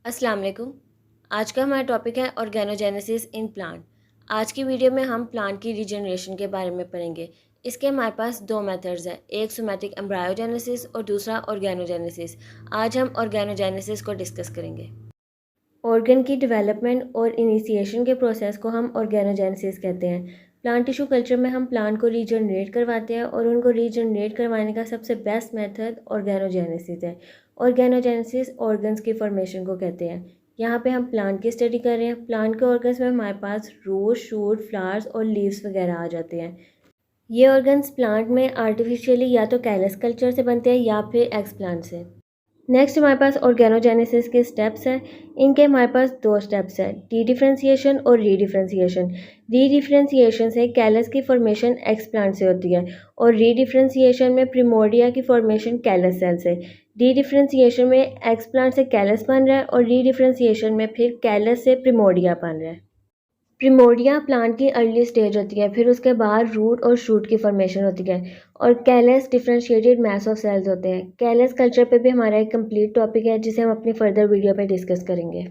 अस्सलाम वालेकुम। आज का हमारा टॉपिक है ऑर्गेनोजेनेसिस इन प्लांट। आज की वीडियो में हम प्लांट की रीजनरेशन के बारे में पढ़ेंगे। इसके हमारे पास दो मेथड्स हैं, एक सोमैटिक एम्ब्रायोजेनेसिस और दूसरा ऑर्गेनोजेनेसिस। आज हम ऑर्गेनोजेनेसिस को डिस्कस करेंगे। ऑर्गन की डेवलपमेंट और इनिशिएशन के प्रोसेस को हम ऑर्गेनोजेनेसिस कहते हैं। प्लांट टिश्यू कल्चर में हम प्लांट को रीजनरेट करवाते हैं और उनको रीजनरेट करवाने का सबसे बेस्ट मेथड ऑर्गेनोजेनेसिस है। ऑर्गेनोजेनेसिस ऑर्गन्स की फॉर्मेशन को कहते हैं। यहाँ पे हम प्लांट की स्टडी कर रहे हैं। प्लांट के ऑर्गन्स में हमारे पास रूट, शूट, फ्लावर्स और लीव्स वगैरह आ जाते हैं। ये ऑर्गन्स प्लांट में आर्टिफिशियली या तो कैलस कल्चर से बनते हैं या फिर एक्सप्लांट से। नेक्स्ट हमारे पास ऑर्गेनोजेनेसिस के स्टेप्स हैं। इनके हमारे पास दो स्टेप्स हैं, डी डिफ्रेंसिएशन और री डिफ्रेंसिएशन। डी डिफ्रेंसिएशन से कैलस की फॉर्मेशन एक्सप्लांट से होती है और री डिफ्रेंसिएशन में प्रिमोर्डिया की फॉर्मेशन कैलस सेल से। डी डिफ्रेंसिएशन में एक्सप्लांट से कैलस बन रहा है और री डिफ्रेंसिएशन में फिर कैलस से प्रिमोर्डिया बन रहा है। प्रिमोर्डिया प्लांट की अर्ली स्टेज होती है, फिर उसके बाद रूट और शूट की फॉर्मेशन होती है और callus differentiated mass of cells होते हैं। कैलस कल्चर पे भी हमारा एक कंप्लीट टॉपिक है जिसे हम अपनी फर्दर वीडियो पे डिस्कस करेंगे।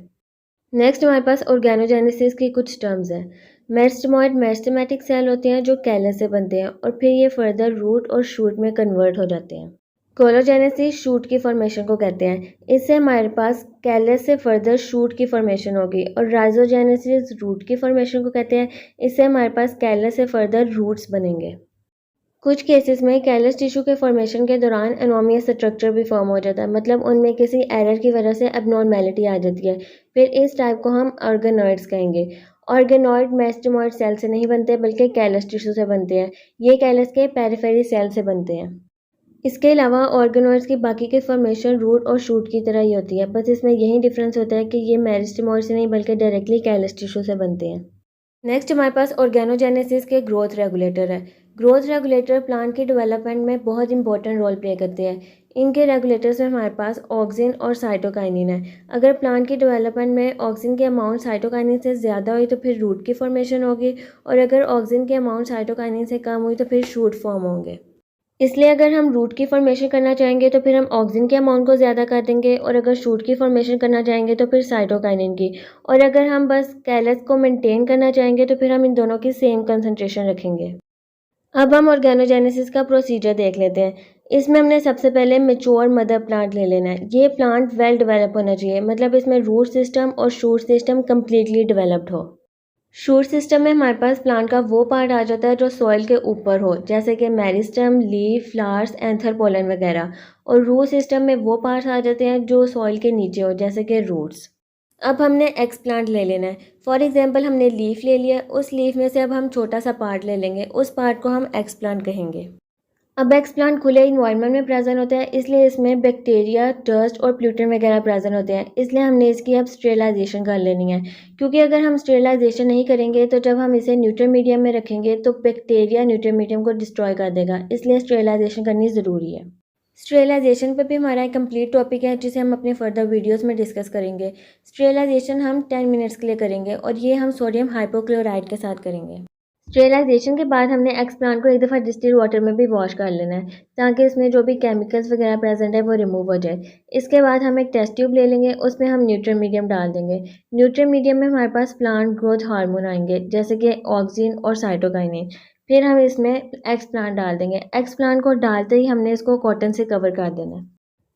नेक्स्ट हमारे पास ऑर्गेनोजेनेसिस की कुछ टर्म्स हैं। मेरिस्टेमॉइड मेरिस्टेमेटिक सेल होते हैं जो कैलस से बनते हैं और फिर ये फर्दर रूट और शूट में कन्वर्ट हो जाते हैं। कोलोजेनेसिस शूट की फॉर्मेशन को कहते हैं। इससे हमारे पास कैलस से फर्दर शूट की फॉर्मेशन होगी और राइजोजेनेसिस रूट की फॉर्मेशन को कहते हैं। इससे हमारे पास कैलस से फर्दर रूट्स बनेंगे। कुछ केसेस में कैलस टिश्यू के फॉर्मेशन के दौरान एनोमियस स्ट्रक्चर भी फॉर्म हो जाता है, मतलब उनमें किसी एरर की वजह से एबनॉर्मेलिटी आ जाती है। फिर इस टाइप को हम ऑर्गेनॉइड्स कहेंगे। ऑर्गेनॉइड मेरिस्टेमॉइड सेल से नहीं बनते बल्कि कैलस टिश्यू से बनते हैं। ये कैलस के पेरिफेरी सेल से बनते हैं। इसके अलावा ऑर्गेनॉइड्स की बाकी की फॉर्मेशन रूट और शूट की तरह ही होती है, बस इसमें यही डिफरेंस होता है कि ये मेरिस्टेमॉइड से नहीं बल्कि डायरेक्टली कैलस टिश्यू से बनते हैं। नेक्स्ट हमारे पास ऑर्गेनोजेनेसिस के ग्रोथ रेगुलेटर है। ग्रोथ रेगुलेटर प्लांट की डेवलपमेंट में बहुत इंपॉर्टेंट रोल प्ले करते हैं। इनके रेगुलेटर्स में हमारे पास ऑक्सिन और साइटोकाइनिन है। अगर प्लांट की डेवलपमेंट में ऑक्सिन की अमाउंट साइटोकाइनिन से ज़्यादा हुई तो फिर रूट की फॉर्मेशन होगी और अगर ऑक्सिन की अमाउंट साइटोकाइनिन से कम हुई तो फिर शूट फॉर्म होंगे। इसलिए अगर हम रूट की फॉर्मेशन करना चाहेंगे तो फिर हम ऑक्सिन के अमाउंट को ज़्यादा कर देंगे और अगर शूट की फॉर्मेशन करना चाहेंगे तो फिर साइटोकाइनिन की, और अगर हम बस कैलस को मेंटेन करना चाहेंगे तो फिर हम इन दोनों की सेम कंसंट्रेशन रखेंगे। अब हम ऑर्गेनोजेनेसिस का प्रोसीजर देख लेते हैं। इसमें हमने सबसे पहले मेच्योर मदर प्लांट ले लेना है। ये प्लांट वेल डेवलप होना चाहिए, मतलब इसमें रूट सिस्टम और शूट सिस्टम कम्प्लीटली डेवलप्ड हो। शूट सिस्टम में हमारे पास प्लांट का वो पार्ट आ जाता है जो सॉइल के ऊपर हो, जैसे कि meristem, leaf, flowers, anther, pollen वगैरह, और रूट सिस्टम में वो पार्ट्स आ जाते हैं जो सॉइल के नीचे हो, जैसे कि रूट्स। अब हमने एक्स प्लांट ले लेना है। फॉर एग्जांपल हमने लीफ ले लिया, उस लीफ में से अब हम छोटा सा पार्ट ले लेंगे, उस पार्ट को हम एक्स प्लांट कहेंगे। अब एक्स प्लांट खुले इन्वायरमेंट में प्रेजेंट होता है, इसलिए इसमें बैक्टीरिया, डस्ट और प्लूटन वगैरह प्रेजेंट होते हैं, इसलिए हमने इसकी अब स्टेरिलाइजेशन कर लेनी है। क्योंकि अगर हम स्टेरिलाइजेशन नहीं करेंगे तो जब हम इसे न्यूट्रल मीडियम में रखेंगे तो बैक्टीरिया न्यूट्रल मीडियम को डिस्ट्रॉय कर देगा, इसलिए स्टेरिलाइजेशन करनी ज़रूरी है। स्टेरिलाइजेशन पे भी हमारा एक कंप्लीट टॉपिक है जिसे हम अपने फर्दर वीडियोस में डिस्कस करेंगे। स्टेरिलाइजेशन हम 10 मिनट्स के लिए करेंगे और ये हम सोडियम हाइपोक्लोराइड के साथ करेंगे। स्टेरिलाइजेशन के बाद हमने एक्स प्लांट को एक दफ़ा डिस्टिल्ड वाटर में भी वॉश कर लेना है ताकि उसमें जो भी केमिकल्स वगैरह प्रेजेंट है वो रिमूव हो जाए। इसके बाद हम एक टेस्ट ट्यूब ले लेंगे, उसमें हम न्यूट्रल मीडियम डाल देंगे। न्यूट्रल मीडियम में हमारे पास प्लांट ग्रोथ हार्मोन आएंगे जैसे कि ऑक्सिन और साइटोकाइनिन। फिर हम इसमें एक्स प्लांट डाल देंगे। एक्स प्लांट को डालते ही हमने इसको कॉटन से कवर कर देना है।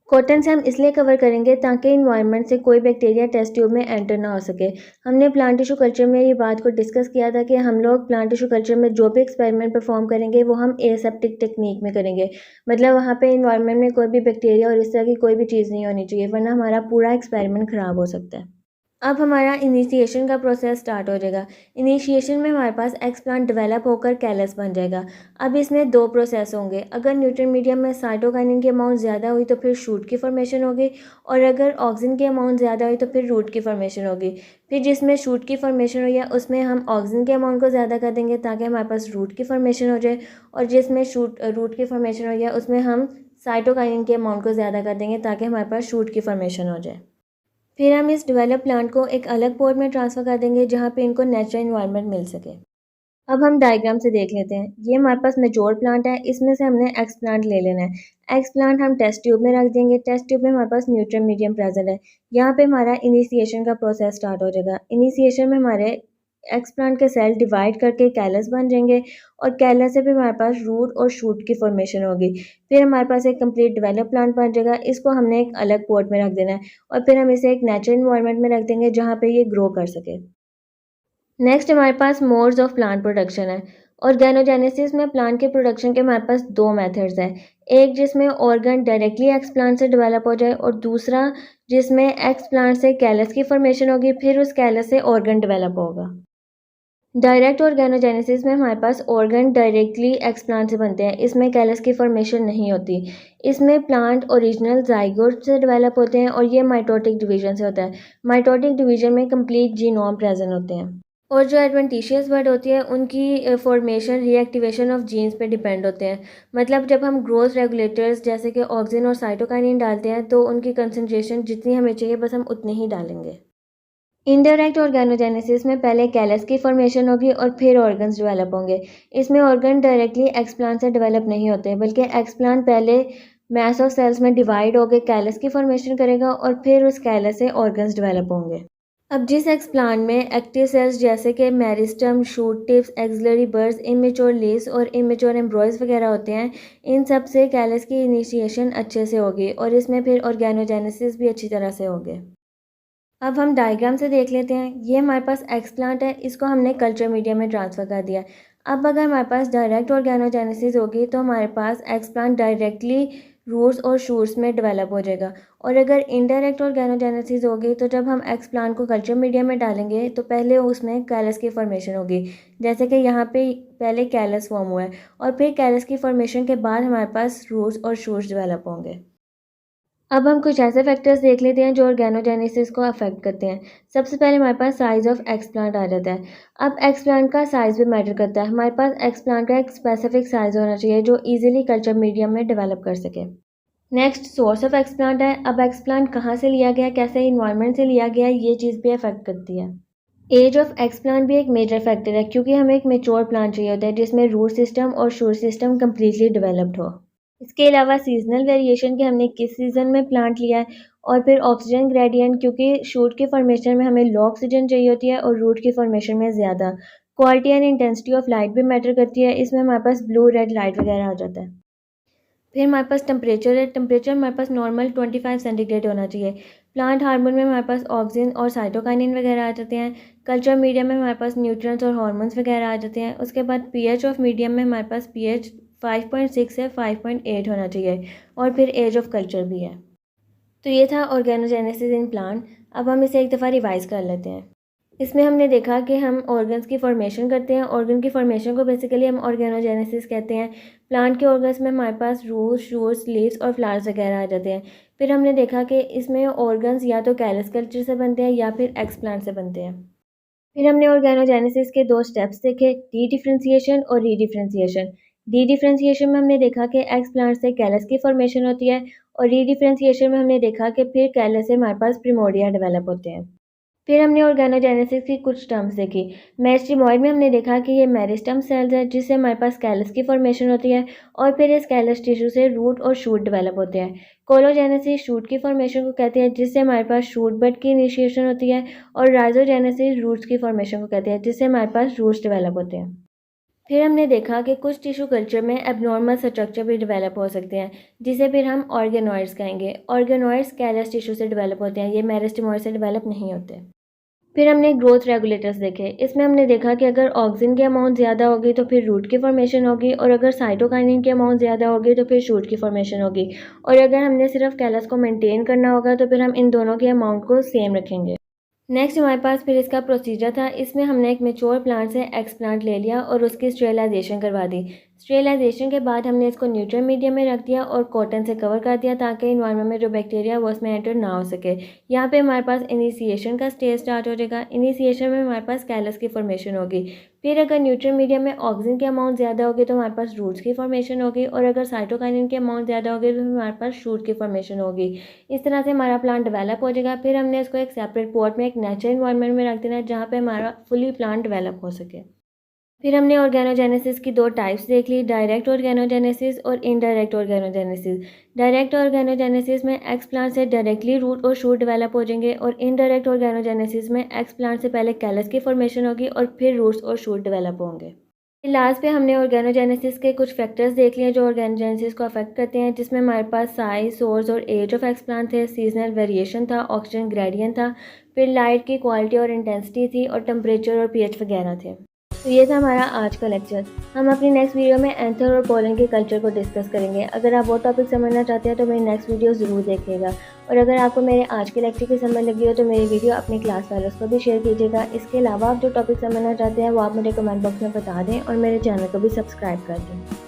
कॉटन से हम इसलिए कवर करेंगे ताकि इन्वायरमेंट से कोई बैक्टीरिया टेस्ट ट्यूब में एंटर ना हो सके। हमने प्लांट टिश्यू कल्चर में ये बात को डिस्कस किया था कि हम लोग प्लांट टिश्यू कल्चर में जो भी एक्सपेरिमेंट परफॉर्म करेंगे वो हम एसेप्टिक टेक्निक में करेंगे, मतलब वहाँ पे इन्वायरमेंट में कोई भी बैक्टीरिया और इस तरह की कोई भी चीज़ नहीं होनी चाहिए, वरना हमारा पूरा एक्सपेरिमेंट ख़राब हो सकता है। अब हमारा इनिशिएशन का प्रोसेस स्टार्ट हो जाएगा। इनिशिएशन में हमारे पास एक्स प्लांट डेवलप होकर कैलस बन जाएगा। अब इसमें दो प्रोसेस होंगे। अगर न्यूट्रल मीडियम में साइटोकाइनिन की अमाउंट ज़्यादा हुई तो फिर शूट की फॉर्मेशन होगी, और अगर ऑक्सिन की अमाउंट ज़्यादा हुई तो फिर रूट की फॉर्मेशन होगी। फिर जिसमें शूट की फॉर्मेशन हुई है उसमें हम ऑक्सिन के अमाउंट को ज़्यादा कर देंगे ताकि हमारे पास रूट की फॉर्मेशन हो जाए, और जिसमें रूट की फॉर्मेशन हुई है उसमें हम साइटोकाइनिन के अमाउंट को ज़्यादा कर देंगे ताकि हमारे पास शूट की फॉर्मेशन हो जाए। फिर हम इस डेवलप प्लांट को एक अलग पॉट में ट्रांसफ़र कर देंगे जहाँ पे इनको नेचुरल इन्वायरमेंट मिल सके। अब हम डायग्राम से देख लेते हैं। ये हमारे पास मैच्योर प्लांट है, इसमें से हमने एक्स प्लांट ले लेना है। एक्स प्लांट हम टेस्ट ट्यूब में रख देंगे। टेस्ट ट्यूब में हमारे पास न्यूट्रिएंट मीडियम प्रेजेंट है। यहाँ पे हमारा इनिशिएशन का प्रोसेस स्टार्ट हो जाएगा। इनिशिएशन में हमारे एक्स प्लांट के सेल डिवाइड करके कैलस बन जाएंगे और कैलस से भी हमारे पास रूट और शूट की फॉर्मेशन होगी। फिर हमारे पास एक कंप्लीट डेवलप प्लांट बन जाएगा। इसको हमने एक अलग पॉट में रख देना है और फिर हम इसे एक नेचुरल इन्वायरमेंट में रख देंगे जहाँ पे ये ग्रो कर सके। नेक्स्ट हमारे पास मोड्स ऑफ प्लांट प्रोडक्शन है। ऑर्गेनोजेनेसिस में प्लांट के प्रोडक्शन के हमारे पास दो मेथड्स हैं। एक जिसमें ऑर्गन डायरेक्टली एक्स प्लांट से डेवलप हो जाए और दूसरा जिसमें एक्स प्लांट से कैलस की फॉर्मेशन होगी, फिर उस कैलस से ऑर्गन डेवलप होगा। डायरेक्ट ऑर्गेनोजेनेसिस में हमारे पास ऑर्गन डायरेक्टली एक्स प्लांट से बनते हैं। इसमें कैलस की फॉर्मेशन नहीं होती। इसमें प्लांट ओरिजिनल जाइगोट से डेवलप होते हैं और ये माइटोटिक डिवीजन से होता है। माइटोटिक डिवीजन में कंप्लीट जीनोम प्रेजेंट होते हैं और जो एडवेंटिशियस बर्ड होती है उनकी फॉर्मेशन रीएक्टिवेशन ऑफ जीन्स पे डिपेंड होते हैं। मतलब जब हम ग्रोथ रेगुलेटर्स जैसे कि ऑक्सिन और साइटोकाइनिन डालते हैं तो उनकी कंसनट्रेशन जितनी हमें चाहिए बस हम उतनी ही डालेंगे। इनडायरेक्ट ऑर्गेनोजेनेसिस में पहले कैलस की फॉर्मेशन होगी और फिर ऑर्गन्स डेवलप होंगे। इसमें ऑर्गन डायरेक्टली एक्सप्लांट से डेवलप नहीं होते, बल्कि एक्सप्लांट पहले मैस ऑफ सेल्स में डिवाइड होकर कैलस की फॉर्मेशन करेगा और फिर उस कैलस से ऑर्गन्स डेवलप होंगे। अब जिस एक्सप्लांट में एक्टिव सेल्स जैसे कि meristem, shoot tips, axillary birds, immature leaves और इमेच्योर एम्ब्रॉयज वगैरह होते हैं, इन सब से कैलस की इनिशिएशन अच्छे से होगी और इसमें फिर ऑर्गेनोजेनेसिस भी अच्छी तरह से होंगे। अब हम डायग्राम से देख लेते हैं। ये हमारे पास एक्सप्लांट है, इसको हमने कल्चर मीडिया में ट्रांसफ़र कर दिया। अब अगर हमारे पास डायरेक्ट ऑर्गेनोजेनेसिस होगी तो हमारे पास एक्सप्लांट डायरेक्टली रूट्स और शूट्स में डेवलप हो जाएगा और अगर इनडायरेक्ट ऑर्गेनोजेनेसिस होगी तो जब हम एक्सप्लांट को कल्चर मीडिया में डालेंगे तो पहले उसमें कैलस की फॉर्मेशन होगी, जैसे कि यहाँ पे पहले कैलस फॉर्म हुआ है और फिर कैलस की फॉर्मेशन के बाद हमारे पास रूट्स और शूट्स डेवलप होंगे। अब हम कुछ ऐसे फैक्टर्स देख लेते हैं जो ऑर्गेनोजेनेसिस को अफेक्ट करते हैं। सबसे पहले हमारे पास साइज़ ऑफ एक्सप्लांट आ जाता है। अब एक्सप्लांट का साइज़ भी मैटर करता है। हमारे पास एक्सप्लांट का एक स्पेसिफिक साइज़ होना चाहिए जो इजीली कल्चर मीडियम में डेवलप कर सके। नेक्स्ट सोर्स ऑफ एक्सप्लांट है। अब एक्सप्लांट कहाँ से लिया गया, कैसे इन्वायरमेंट से लिया गया, ये चीज़ भी अफेक्ट करती है। एज ऑफ एक्सप्लांट भी एक मेजर फैक्टर है क्योंकि हमें एक मेच्योर प्लांट चाहिए होता है जिसमें रूट सिस्टम और शूट सिस्टम कम्प्लीटली डेवलप्ड हो। इसके अलावा सीजनल वेरिएशन के हमने किस सीज़न में प्लांट लिया है और फिर ऑक्सीजन ग्रेडियंट क्योंकि शूट की फॉर्मेशन में हमें लो ऑक्सीजन चाहिए होती है और रूट की फॉर्मेशन में ज़्यादा। Quality and intensity of light भी मैटर करती है। इसमें हमारे पास ब्लू रेड लाइट वगैरह आ जाता है। फिर हमारे पास टेम्परेचर है। टेम्परेचर हमारे पास नॉर्मल 25 सेंटीग्रेड होना चाहिए। प्लांट हार्मोन में हमारे पास ऑक्सिन और साइटोकाइनिन वगैरह आ जाते हैं। कल्चर मीडियम में हमारे पास न्यूट्रिएंट्स और हार्मोन्स वगैरह आ जाते हैं। उसके बाद पीएच ऑफ मीडियम में हमारे पास पीएच 5.6 से 5.8 होना चाहिए और फिर एज ऑफ कल्चर भी है। तो ये था ऑर्गेनोजेनेसिस इन प्लांट। अब हम इसे एक दफ़ा रिवाइज कर लेते हैं। इसमें हमने देखा कि हम ऑर्गन्स की फॉर्मेशन करते हैं। ऑर्गन की फॉर्मेशन को बेसिकली हम ऑर्गेनोजेनेसिस कहते हैं। प्लांट के ऑर्गन्स में हमारे पास रूट्स, शूट्स, लीव्स और फ्लावर्स वगैरह आ जाते हैं। फिर हमने देखा कि इसमें ऑर्गन्स या तो कैलस कल्चर से बनते हैं या फिर एक्स प्लांट से बनते हैं। फिर हमने ऑर्गेनोजेनेसिस के दो स्टेप्स देखे, डी डिफ्रेंसिएशन और री डिफ्रेंसिएशन। डी डिफ्रेंसिएशन में हमने देखा कि एक्स प्लांट से कैलस की फॉर्मेशन होती है और री डिफ्रेंसिएशन में हमने देखा कि फिर कैलस से हमारे पास प्रिमोर्डिया डेवलप होते हैं। फिर हमने ऑर्गेनोजेनेसिस की कुछ टर्म्स देखी। मेरिस्टेमॉइड में हमने देखा कि ये मेरिस्टम सेल्स है जिससे हमारे पास कैलस की फॉर्मेशन होती है और फिर इस कैलस टिश्यू से रूट और शूट डेवलप होते हैं। कोलोजेनेसिस शूट की फॉर्मेशन को कहते हैं जिससे हमारे पास शूट बड की इनिशिएशन होती है और राइजोजेनेसिस रूट्स की फॉर्मेशन को कहते हैं जिससे हमारे पास रूट्स डेवलप होते हैं। फिर हमने देखा कि कुछ टिश्यू कल्चर में एबनॉर्मल स्ट्रक्चर भी डेवलप हो सकते हैं जिसे फिर हम ऑर्गेनॉइड्स कहेंगे। ऑर्गेनॉइड्स कैलस टिश्यू से डेवलप होते हैं, ये मेरिस्टेमॉइड से डेवलप नहीं होते। फिर हमने ग्रोथ रेगुलेटर्स देखे। इसमें हमने देखा कि अगर ऑक्सिन की अमाउंट ज़्यादा होगी तो फिर रूट की फॉर्मेशन होगी और अगर साइटोकाइनिन की अमाउंट ज़्यादा होगी तो फिर शूट की फॉर्मेशन होगी और अगर हमने सिर्फ कैलस को मेंटेन करना होगा तो फिर हम इन दोनों की अमाउंट को सेम रखेंगे। नेक्स्ट हमारे पास फिर इसका प्रोसीजर था। इसमें हमने एक मेच्योर प्लांट से एक्स प्लांट ले लिया और उसकी स्टेरिलाइजेशन करवा दी। स्टेरिलाइजेशन के बाद हमने इसको न्यूट्रिएंट मीडियम में रख दिया और कॉटन से कवर कर दिया ताकि इन्वायरमेंट में जो बैक्टीरिया वो उसमें एंटर ना हो सके। यहाँ पे हमारे पास इनिशिएशन का स्टेज स्टार्ट हो जाएगा। इनिशिएशन में हमारे पास कैलस की फॉर्मेशन होगी। फिर अगर न्यूट्रिएंट मीडियम में ऑक्सीजन की अमाउंट ज़्यादा होगी तो हमारे पास रूट्स की फॉर्मेशन होगी और अगर साइटोकाइनिन की अमाउंट ज़्यादा होगी तो हमारे पास शूट की फॉर्मेशन होगी। इस तरह से हमारा प्लांट डेवलप हो जाएगा। फिर हमने इसको एक सेपरेट पॉट में एक नेचुरल इन्वायरमेंट में रख देना है जहाँ पे हमारा फुली प्लांट डेवलप हो सके। फिर हमने ऑर्गेनोजेनेसिस की दो टाइप्स देख ली, डायरेक्ट ऑर्गेनोजेनेसिस और इनडायरेक्ट ऑर्गेनोजेनेसिस। डायरेक्ट ऑर्गेनोजेनेसिस में एक्स प्लांट से डायरेक्टली रूट और शूट डेवलप हो जाएंगे और इनडायरेक्ट ऑर्गेनोजेनेसिस में एक्स प्लांट से पहले कैलस की फॉर्मेशन होगी और फिर रूट्स और शूट डेवलप होंगे। लास्ट पे हमने ऑर्गेनोजेनेसिस के कुछ फैक्टर्स देख लिए जो ऑर्गेनोजेनेसिस को अफेक्ट करते हैं, जिसमें हमारे पास साइज, सोर्स और एज ऑफ एक्स प्लांट थे, सीजनल वेरिएशन था, ऑक्सीजन ग्रेडियंट था, फिर लाइट की क्वालिटी और इंटेंसिटी थी और टेम्परेचर और पीएच वगैरह थे। तो ये था हमारा आज का लेक्चर। हम अपनी नेक्स्ट वीडियो में एंथर और पोलन के कल्चर को डिस्कस करेंगे। अगर आप वो टॉपिक समझना चाहते हैं तो मेरी नेक्स्ट वीडियो ज़रूर देखिएगा। और अगर आपको मेरे आज के लेक्चर की समझ लगी हो तो मेरी वीडियो अपने क्लास वालों को भी शेयर कीजिएगा। इसके अलावा आप जो टॉपिक समझना चाहते हैं वो आप मुझे कमेंट बॉक्स में बता दें और मेरे चैनल को भी सब्सक्राइब कर दें।